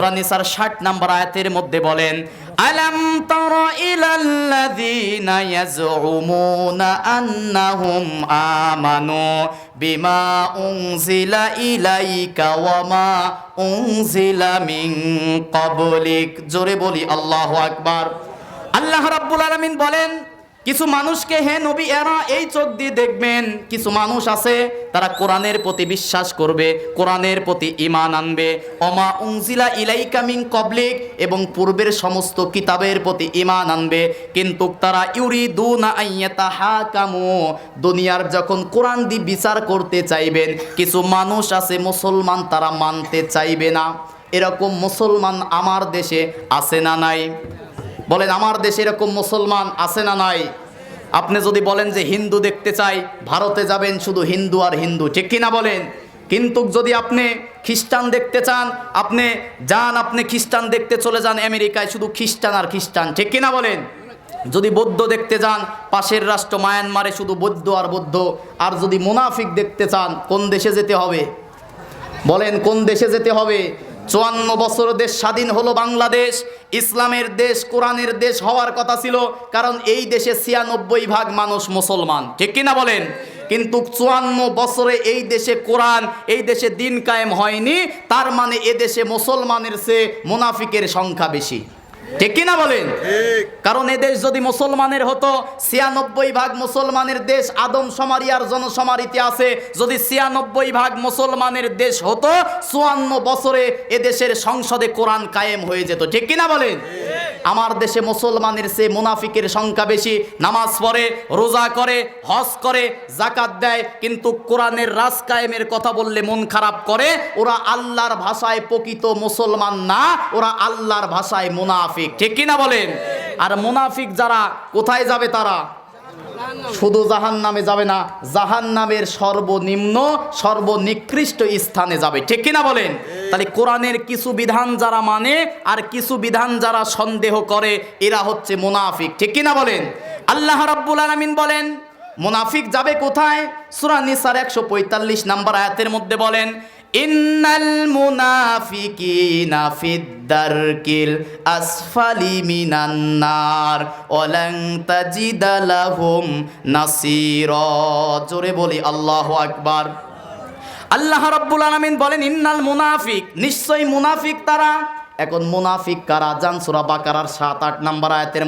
সূরা নিসার 60 নম্বর আয়াতের মধ্যে বলেন, আলাম তারা ইলাল্লাযীনা ইয়াজউমুনা আন্নাহুম আমানু বিমা উনজিলা ইলাইকা ওয়া মা উনজিলা মিন ক্বাবলিক। জোরে বলি আল্লাহু আকবার। আল্লাহ রাব্বুল আলামিন বলেন, কিছু মানুষকে হে নবী এরা এই চোখ দিয়ে দেখবেন, কিছু মানুষ আছে তারা কোরআনের প্রতি বিশ্বাস করবে, কোরআনের প্রতি ঈমান আনবে, ওমা উনজিলা ইলাইকা মিন ক্বাবলিক, এবং পূর্বের সমস্ত কিতাবের প্রতি ঈমান আনবে, কিন্তু তারা ইউরিদুনা আইয়াতাহাকামু, দুনিয়ার যখন কোরআন দিয়ে বিচার করতে চাইবেন, কিছু মানুষ আছে মুসলমান তারা মানতে চাইবে না। এরকম মুসলমান আমার দেশে আছে না নাই? বলেন, আমার দেশে এরকম মুসলমান আছে না নাই? আপনি যদি বলেন যে হিন্দু দেখতে চাই, ভারতে যাবেন শুধু হিন্দু আর হিন্দু, ঠিক কিনা বলেন? কিন্তু যদি আপনি খ্রিস্টান দেখতে চান, আপনি খ্রিস্টান দেখতে চলে যান আমেরিকায়, শুধু খ্রিস্টান আর খ্রিস্টান, ঠিক কিনা বলেন? যদি বৌদ্ধ দেখতে যান, পাশের রাষ্ট্র মায়ানমারে শুধু বৌদ্ধ আর বৌদ্ধ। আর যদি মুনাফিক দেখতে চান, কোন দেশে যেতে হবে? বলেন, কোন দেশে যেতে হবে? 54 বছর দেশ স্বাধীন হলো বাংলাদেশ, ইসলামের দেশ, কোরআনের দেশ হওয়ার কথা ছিল, কারণ এই দেশে 96% মানুষ মুসলমান, ঠিক কিনা বলেন? কিন্তু 54 বছরে এই দেশে কোরআন, এই দেশে দিন কায়েম হয়নি, তার মানে এ দেশে মুসলমানের চেয়ে মুনাফিকের সংখ্যা বেশি, ঠিক কিনা বলেন? কারণ এদেশ যদি মুসলমানের হতো, 96% মুসলমানের দেশ আদমশুমারি আর জনশুমারিতে আছে, যদি 96% মুসলমানের দেশ হতো, 54 বছরে এদেশের সংসদে কোরআন কায়েম হয়ে যেত, ঠিক কিনা বলেন? আমার দেশে মুসলমানের চেয়ে মুনাফিকের সংখ্যা বেশি, নামাজ পড়ে, রোজা করে, হজ করে, যাকাত দেয়, কিন্তু কোরআনের রাজ কায়েমের কথা বললে মন খারাপ করে। ওরা আল্লাহর ভাষায় প্রকৃত মুসলমান না, ওরা আল্লাহর ভাষায় মুনাফিক, ঠিক কিনা বলেন? আর মুনাফিক যারা কোথায় যাবে? তারা শুধু জাহান্নামে যাবে না, জাহান্নামের সর্বনিম্ন সর্বনিকৃষ্ট স্থানে যাবে, ঠিক কিনা বলেন? তাহলে কোরআনের কিছু বিধান যারা মানে আর কিছু বিধান যারা সন্দেহ করে, এরা হচ্ছে মুনাফিক, ঠিক কিনা বলেন? আল্লাহ রাব্বুল আলামিন বলেন, মুনাফিক যাবে কোথায়? সূরা নিসার 145 নম্বর আয়াতের মধ্যে বলেন, ইন্নাল মুনাফিকিনা ফিদ-দারকিল আসফালি মিনান নার ওয়ালান তাজিদা লাহুম নাসীরা। জোরে বলি আল্লাহু আকবার। আল্লাহ রাব্বুল আলামিন বলেন, ইন্নাল মুনাফিক, নিশ্চয়ই মুনাফিক তারা। এখন মুনাফিক কারা? জান সূরা বাকারার 7-8 নম্বর আয়াতের